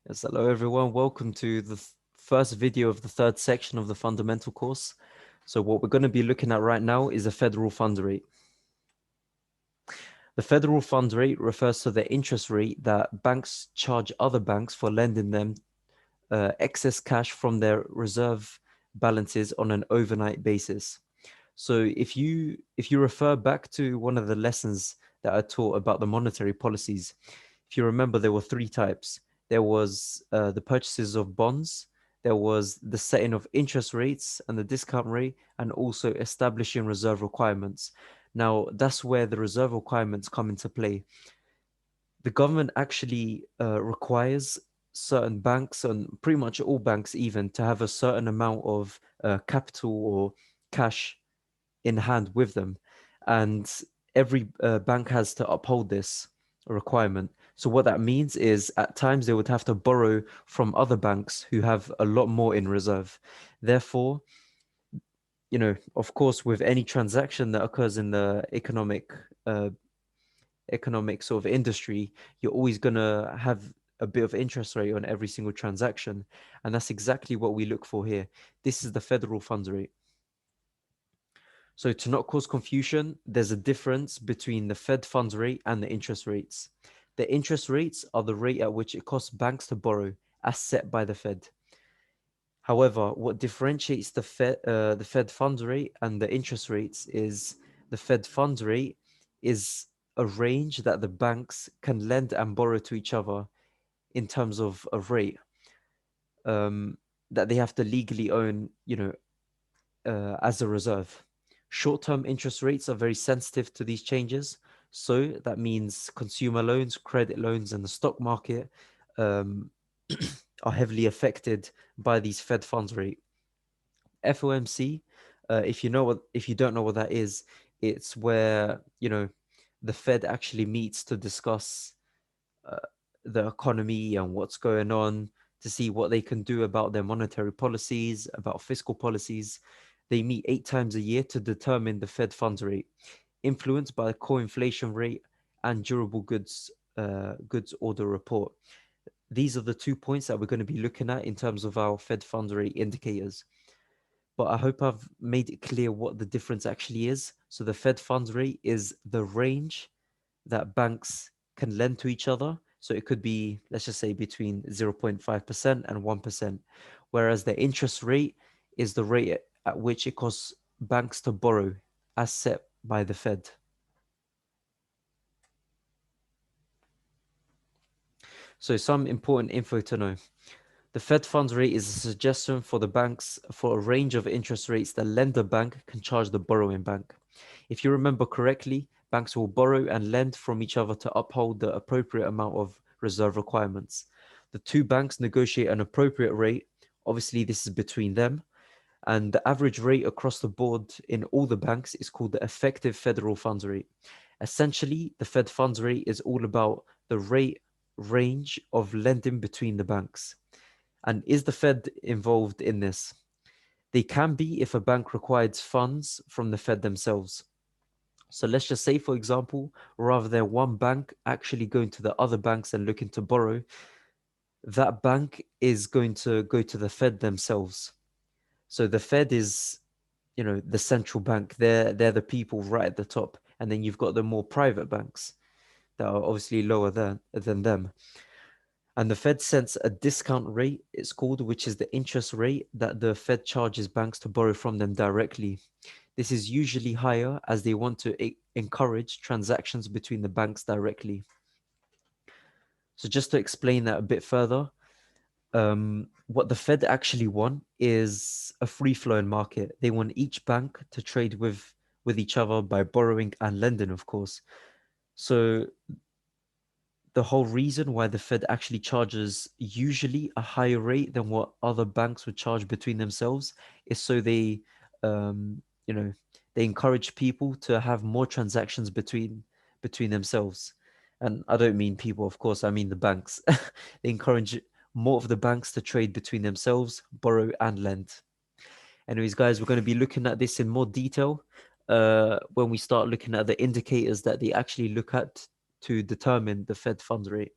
Yes, hello everyone. Welcome to the first video of the third section of the fundamental course. So what we're going to be looking at right now is a federal funds rate. The federal funds rate refers to the interest rate that banks charge other banks for lending them excess cash from their reserve balances on an overnight basis. So if you refer back to one of the lessons that I taught about the monetary policies, if you remember, there were three types. There was the purchases of bonds, there was the setting of interest rates and the discount rate, and also establishing reserve requirements. Now, that's where the reserve requirements come into play. The government actually requires certain banks and pretty much all banks even to have a certain amount of capital or cash in hand with them. And every bank has to uphold this requirement. So what that means is at times they would have to borrow from other banks who have a lot more in reserve. Therefore, of course, with any transaction that occurs in the economic sort of industry, you're always gonna have a bit of interest rate on every single transaction. And that's exactly what we look for here. This is the federal funds rate. So to not cause confusion, there's a difference between the Fed funds rate and the interest rates. The interest rates are the rate at which it costs banks to borrow, as set by the Fed. However, what differentiates the Fed funds rate and the interest rates is the Fed funds rate is a range that the banks can lend and borrow to each other in terms of a rate that they have to legally own, as a reserve. Short-term interest rates are very sensitive to these changes. So that means consumer loans, credit loans, and the stock market um, are heavily affected by these Fed funds rate. FOMC, if you don't know what that is, it's where, the Fed actually meets to discuss uh, the economy and what's going on, to see what they can do about their monetary policies, about fiscal policies. They meet 8 times a year to determine the Fed funds rate, influenced by the core inflation rate and durable goods order report. These are the 2 points that we're going to be looking at in terms of our Fed funds rate indicators. But I hope I've made it clear what the difference actually is. So the Fed funds rate is the range that banks can lend to each other. So it could be, let's just say, between 0.5% and 1%, whereas the interest rate is the rate at which it costs banks to borrow as set by the Fed. So some important info to know. The Fed funds rate is a suggestion for the banks for a range of interest rates the lender bank can charge the borrowing bank. If you remember correctly, banks will borrow and lend from each other to uphold the appropriate amount of reserve requirements. The two banks negotiate an appropriate rate. Obviously, this is between them. And the average rate across the board in all the banks is called the effective federal funds rate. Essentially, the Fed funds rate is all about the rate range of lending between the banks. And is the Fed involved in this? They can be if a bank requires funds from the Fed themselves. So let's just say, for example, rather than one bank actually going to the other banks and looking to borrow, that bank is going to go to the Fed themselves. So the Fed is, the central bank. They're the people right at the top. And then you've got the more private banks that are obviously lower than them. And the Fed sets a discount rate, it's called, which is the interest rate that the Fed charges banks to borrow from them directly. This is usually higher as they want to encourage transactions between the banks directly. So just to explain that a bit further, what the Fed actually want is a free flowing market. They want each bank to trade with each other by borrowing and lending, of course. So the whole reason why the Fed actually charges usually a higher rate than what other banks would charge between themselves is so um, you know, they encourage people to have more transactions between themselves. And I don't mean people, of course, I mean the banks. They encourage more of the banks to trade between themselves, borrow and lend. Anyways, guys, we're going to be looking at this in more detail when we start looking at the indicators that they actually look at to determine the Fed funds rate.